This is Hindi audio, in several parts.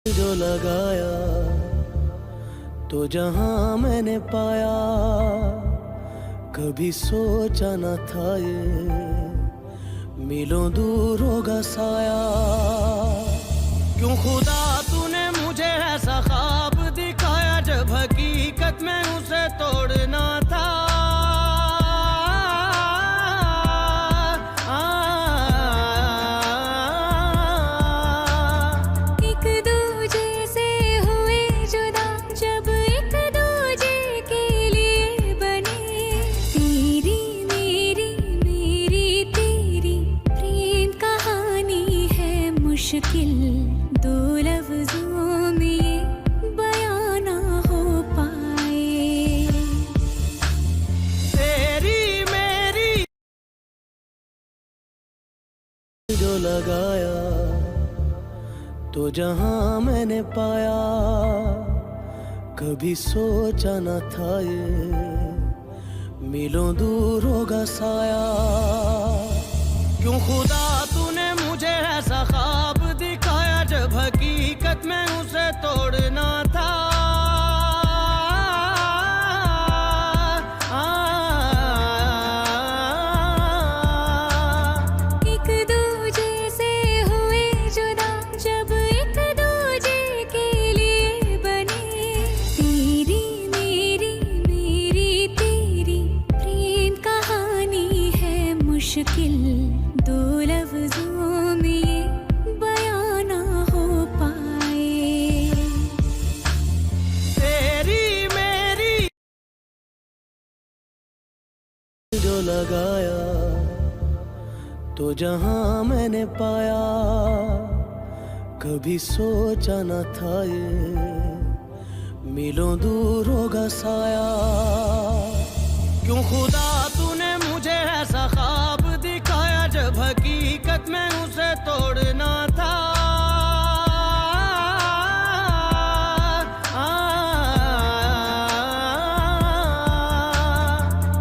जो लगाया तो जहां मैंने पाया, कभी सोचा न था ये मिलों दूर होगा साया। क्यों खुदा तूने मुझे ऐसा ख्वाब दिखाया, जब हकीकत में उसे तोड़ना था। मुश्किल दो लफ्जों में ये बयां ना हो पाए। तेरी मेरी जो लगाया तो जहां मैंने पाया, कभी सोचा न था ये मिलों दूर होगा साया। क्यों खुदा तूने मुझे ऐसा ख्वाब दिखाया, जब हकीकत में उसे तोड़ना था। एक दूजे से हुए जुदा, जब एक दूजे के लिए बने। तेरी मेरी तेरी प्रेम कहानी है मुश्किल दो लफ्जों में ये बयां ना हो पाए। तेरी मेरी जो लगाया तो जहां मैंने पाया, कभी सोचा न था ये मिलों दूर होगा साया। क्यों खुदा तूने मुझे ऐसा ख्वाब दिखाया, जब हकीकत में उसे तोड़ना था।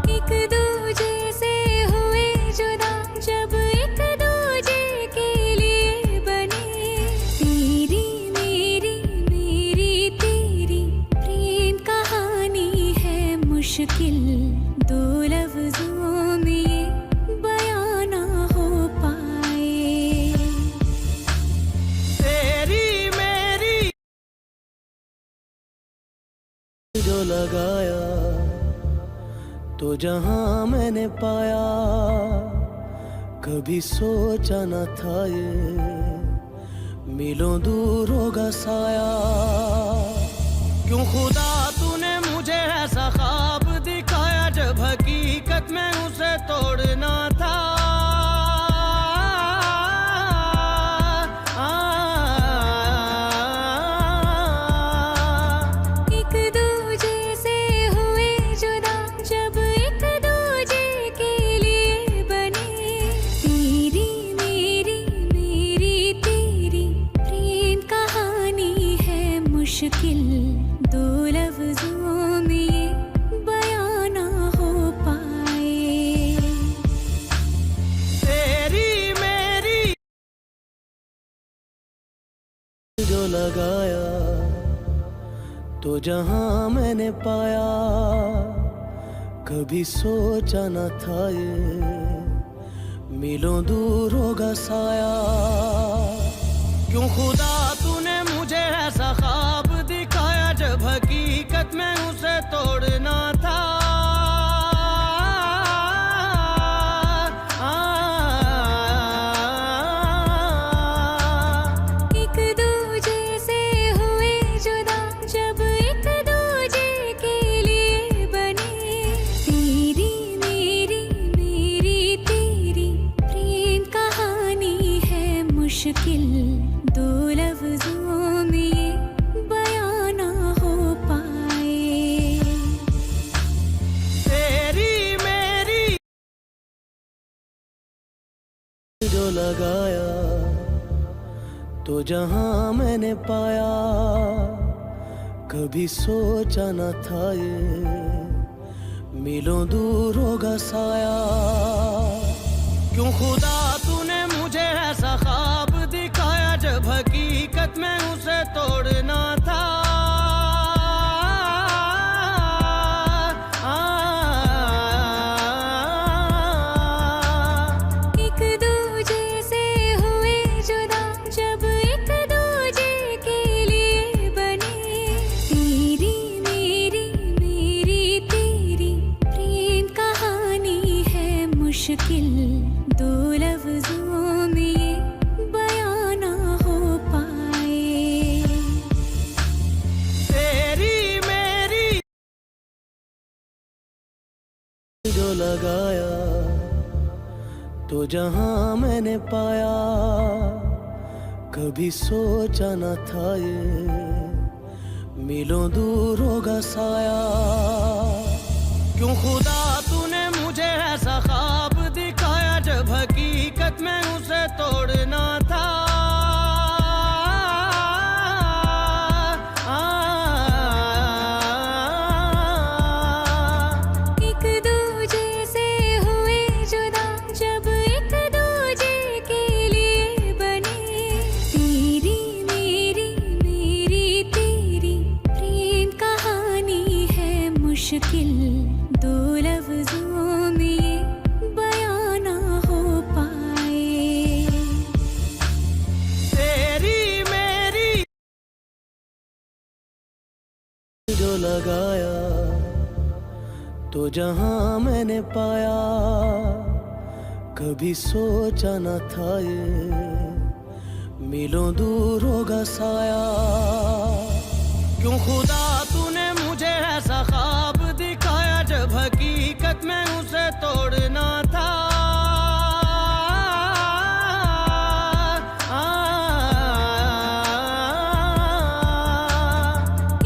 एक दूजे से हुए जुदा, जब एक दूजे के लिए बने। तेरी मेरी तेरी प्रेम कहानी है मुश्किल दो लफ्जों में ये बयां ना हो पाए। तेरी मेरी जो लगाया तो जहां मैंने पाया, कभी सोचा न था ये मिलों दूर होगा साया। क्यों खुदा तूने मुझे ऐसा ख्वाब दिखाया, जब हकीकत में उसे तोड़ना था। एक दूजे से हुए जुदा, जब एक दूजे के लिए बने। तेरी मेरी तेरी प्रेम कहानी है मुश्किल दो लफ्जों में ये बयां ना हो पाए। तेरी मेरी जो लगाया तो जहां मैंने पाया, कभी सोचा न था ये मिलों दूर होगा साया। क्यों खुदा तूने मुझे ऐसा ख्वाब दिखाया, जब हकीकत में उसे तोड़ना था। एक दूजे से हुए जुदा, जब एक दूजे के लिए बने। तेरी मेरी तेरी प्रेम कहानी है मुश्किल दो लफ्जों में ये बयां ना हो पाए। तेरी मेरी जो लगाया तो जहां मैंने पाया, कभी सोचा न था ये मिलों दूर होगा साया। क्यों खुदा तूने मुझे ऐसा ख्वाब दिखाया, जब हकीकत में उसे तोड़ना था। एक दूजे से हुए जुदा जब एक दूजे के लिए बने, तेरी मेरी मेरी तेरी प्रेम कहानी है मुश्किल, दो लफ्जों में ये बयां ना हो पाए। तेरी मेरी जो लगाया तो जहां मैंने पाया, कभी सोचा न था ये मिलों दूर होगा साया। क्यों खुदा तूने मुझे ऐसा ख्वाब दिखाया, जब हकीकत में उसे तोड़ना था। एक दूजे से हुए जुदा जब एक दूजे के लिए बने, तेरी मेरी मेरी तेरी प्रेम कहानी है मुश्किल, दो लफ्जों में ये बयां ना हो पाए। तेरी मेरी जो लगाया तो जहां मैंने पाया, कभी सोचा न था ये मिलों दूर होगा साया। क्यों खुदा तूने मुझे ऐसा ख्वाब दिखाया, जब हकीकत में उसे तोड़ना था।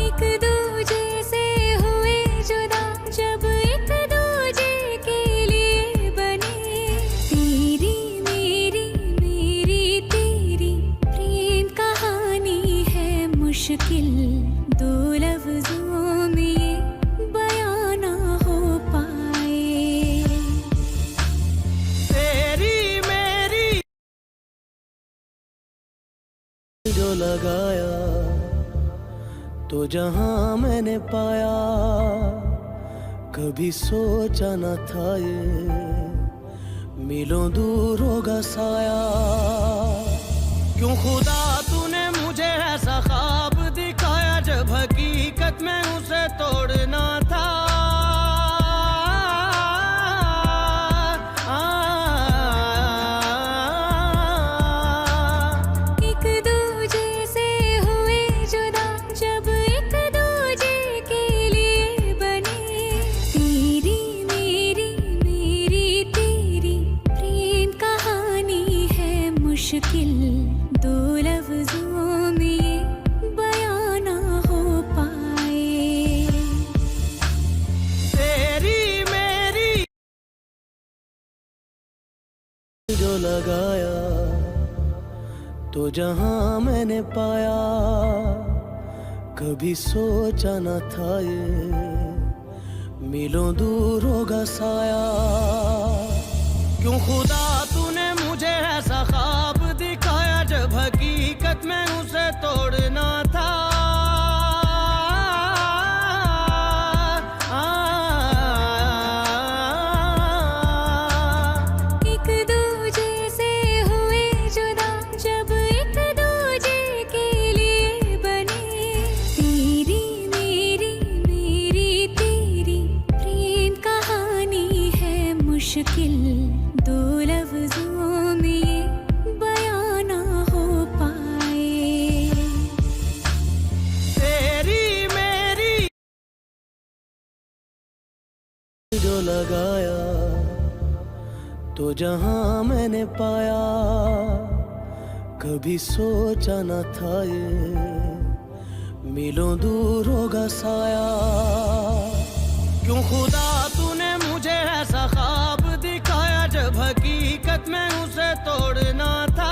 एक दूजे से हुए जुदा जब एक दूजे के लिए बने, तेरी मेरी मेरी तेरी प्रेम कहानी है मुश्किल, दो लफ्जों में ये बयां ना हो पाए। तेरी मेरी जो लगाया तो जहां मैंने पाया, कभी सोचा न था ये मिलों दूर होगा साया। क्यों खुदा तूने मुझे ऐसा ख्वाब दिखाया, जब हकीकत में उसे तोड़ना था। एक दूजे से हुए जुदा जब एक दूजे के लिए बने, तेरी मेरी मेरी तेरी प्रेम कहानी है मुश्किल, दो लफ्जों में ये बयां ना हो पाए। तेरी मेरी जो लगाया तो जहां मैंने पाया, कभी सोचा न था ये मिलों दूर होगा साया। क्यों खुदा तूने मुझे ऐसा ख्वाब दिखाया, जब हकीकत में उसे तोड़ना था। एक दूजे से हुए जुदा जब एक दूजे के लिए बने, तेरी मेरी मेरी तेरी प्रेम कहानी है मुश्किल, दो लफ्जों में ये बयां ना हो पाए। तेरी मेरी जो लगाया तो जहां मैंने पाया, कभी सोचा न था ये मिलों दूर होगा साया। क्यों खुदा तूने मुझे ऐसा ख्वाब दिखाया, जब हकीकत में उसे तोड़ना था।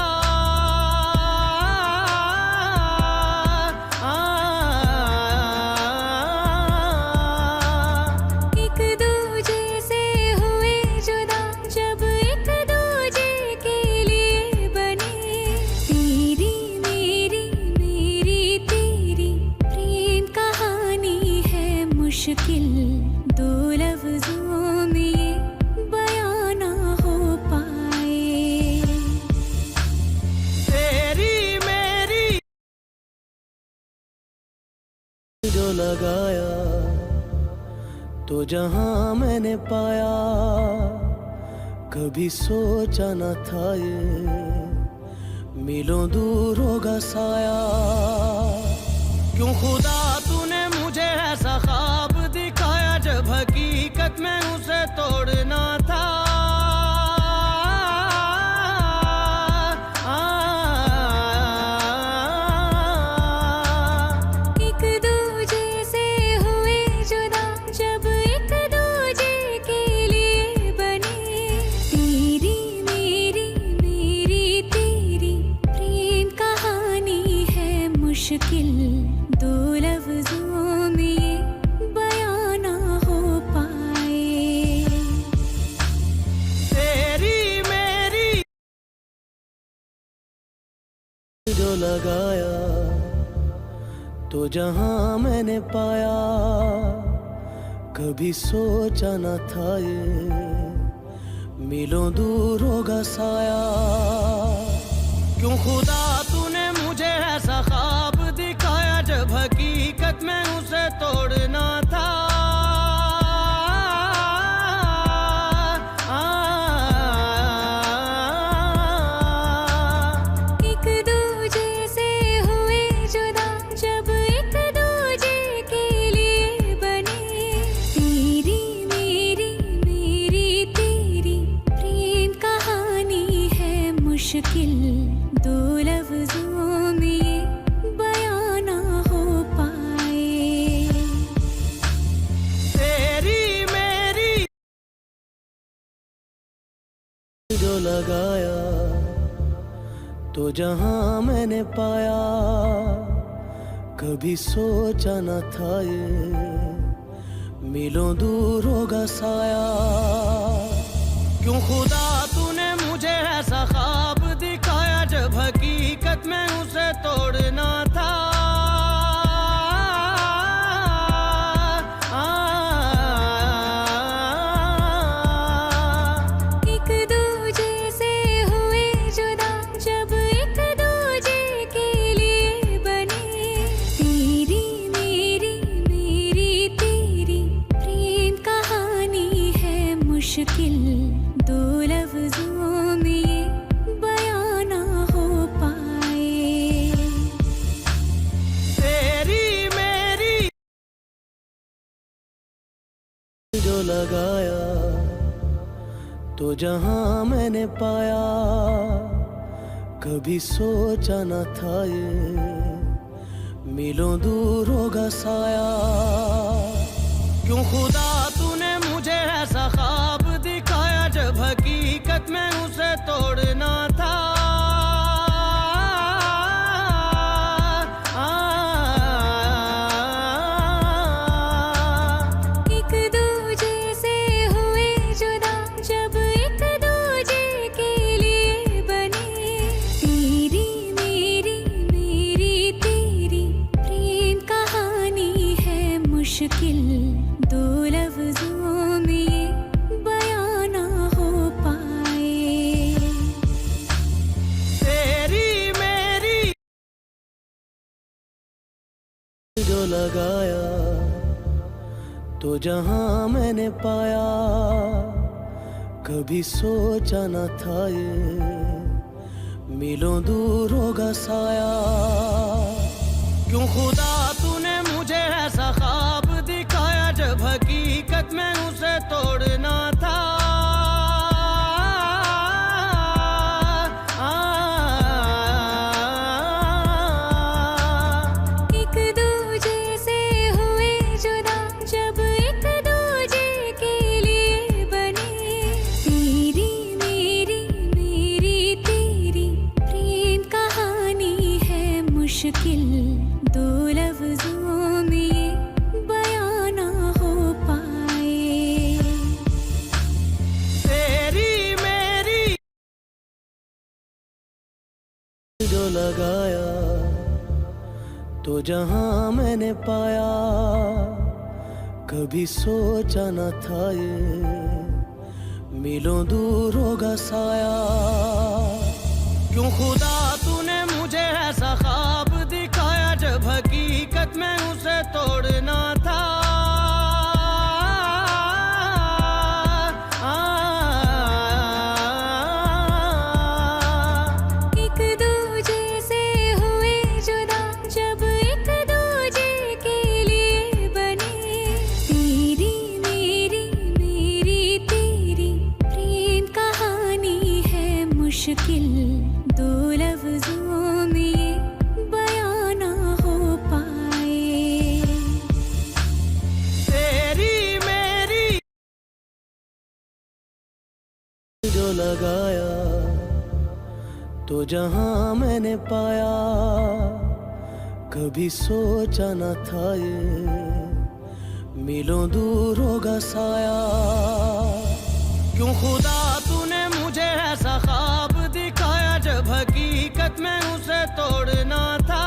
जो लगाया तो जहां मैंने पाया, कभी सोचा न था ये मिलों दूर होगा साया। क्यों खुदा तूने मुझे ऐसा ख्वाब दिखाया, जब हकीकत में उसे तोड़ना था। एक दूजे से हुए जुदा, जब एक दूजे के लिए बने। तेरी मेरी मेरी तेरी प्रेम कहानी है मुश्किल, दो लफ्जों में ये बयां ना हो पाए। तेरी मेरी जो लगाया तो जहां मैंने पाया, कभी सोचा न था ये मिलों दूर होगा साया। क्यों खुदा तूने मुझे ऐसा ख्वाब दिखाया, जब हकीकत में उसे तोड़ना था। एक दूजे से हुए जुदा, जब एक दूजे के लिए बने। तेरी मेरी मेरी तेरी प्रेम कहानी है मुश्किल, दो लफ्जों में ये बयां ना हो पाए। तेरी मेरी जो लगाया तो जहां मैंने पाया, कभी सोचा न था ये मिलों दूर होगा साया। क्यों खुदा तूने मुझे ऐसा ख्वाब दिखाया, जब हकीकत में उसे तोड़ना था। एक दूजे से हुए जुदा, जब एक दूजे के लिए बने। तेरी मेरी मेरी तेरी प्रेम कहानी है मुश्किल, दो लफ्जों में ये बयां ना हो पाए। तेरी मेरी जो लगाया तो जहां मैंने पाया, कभी सोचा न था ये मिलों दूर होगा साया। क्यों खुदा तूने मुझे ऐसा ख्वाब दिखाया, जब हकीकत में उसे तोड़ना था। एक दूजे से हुए जुदा, जब एक दूजे के लिए बने। तेरी मेरी मेरी तेरी प्रेम कहानी है मुश्किल, दो लफ्जों में ये बयां ना हो पाए। तेरी मेरी जो लगाया तो जहां मैंने पाया, कभी सोचा न था ये मिलों दूर होगा साया। क्यों खुदा तूने मुझे ऐसा ख्वाब दिखाया, जब हकीकत में उसे तोड़ना था। एक दूजे से हुए जुदा, जब एक दूजे के लिए बने। तेरी मेरी मेरी तेरी प्रेम कहानी है मुश्किल, दो लफ्जों में ये बयां ना हो पाए। तेरी मेरी जो लगाया तो जहां मैंने पाया, कभी सोचा न था ये मिलों दूर होगा साया। क्यों खुदा तूने मुझे ऐसा ख्वाब दिखाया, जब हकीकत में उसे तोड़ना लगाया तो जहां मैंने पाया, कभी सोचा न था ये मिलों दूर होगा साया। क्यों खुदा तूने मुझे ऐसा ख्वाब दिखाया, जब हकीकत में उसे तोड़ना था।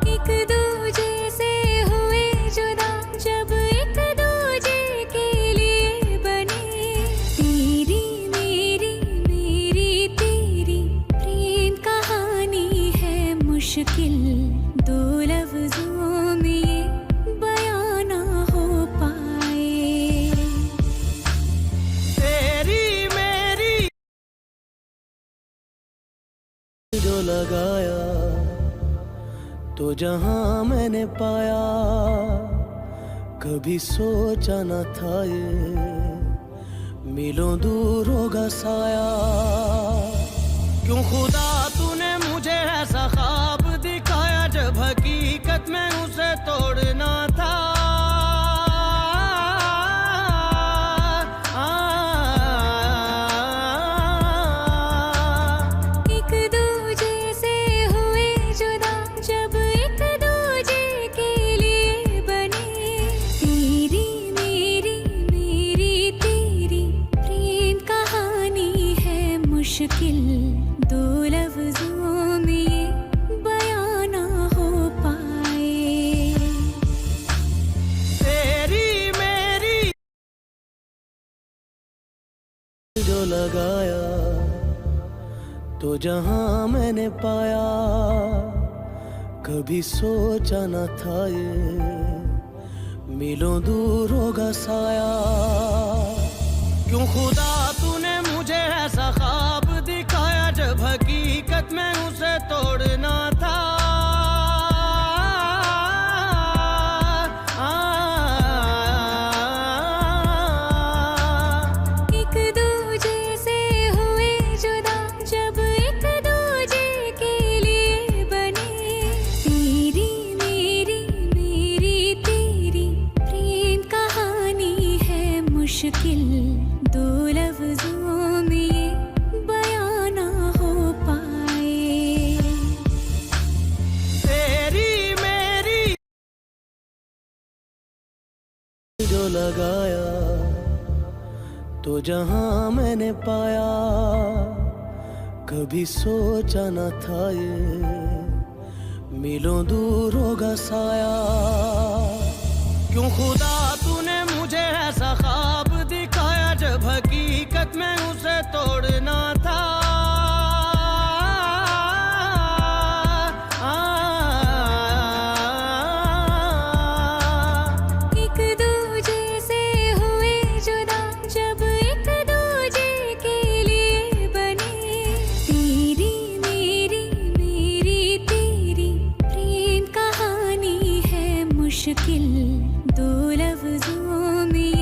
एक दूजे से हुए जुदा, जब एक दूजे के लिए बने। तेरी मेरी मेरी तेरी प्रेम कहानी है मुश्किल, दो लफ्जों में ये बयां ना हो पाए। तेरी मेरी जो लगाया तो जहां मैंने पाया, कभी सोचा न था ये मिलों दूर होगा साया। क्यों खुदा तूने मुझे ऐसा ख्वाब दिखाया, जब हकीकत में उसे तोड़ना था। एक दूजे से हुए जुदा, जब एक दूजे के लिए बने। तेरी मेरी मेरी तेरी प्रेम कहानी है मुश्किल, दो लफ्जों में ये बयां ना हो पाए। तेरी मेरी जो लगाया तो जहां मैंने पाया, कभी सोचा न था ये मिलों दूर होगा साया। क्यों खुदा तूने मुझे ऐसा ख्वाब दिखाया, जब हकीकत में उसे तोड़ना था। एक दूजे से हुए जुदा, जब एक दूजे के लिए बने। तेरी मेरी मेरी तेरी प्रेम कहानी है मुश्किल, दो लफ्जों में ये बयां ना हो पाए। तेरी मेरी जो लगाया तो जहां मैंने पाया, कभी सोचा न था ये मिलों दूर होगा साया। क्यों खुदा तूने मुझे ऐसा ख्वाब दिखाया, जब हकीकत में उसे तोड़ना था। एक दूजे से हुए जुदा, जब एक दूजे के लिए बने। तेरी मेरी मेरी तेरी प्रेम कहानी है मुश्किल, दो लफ्जों में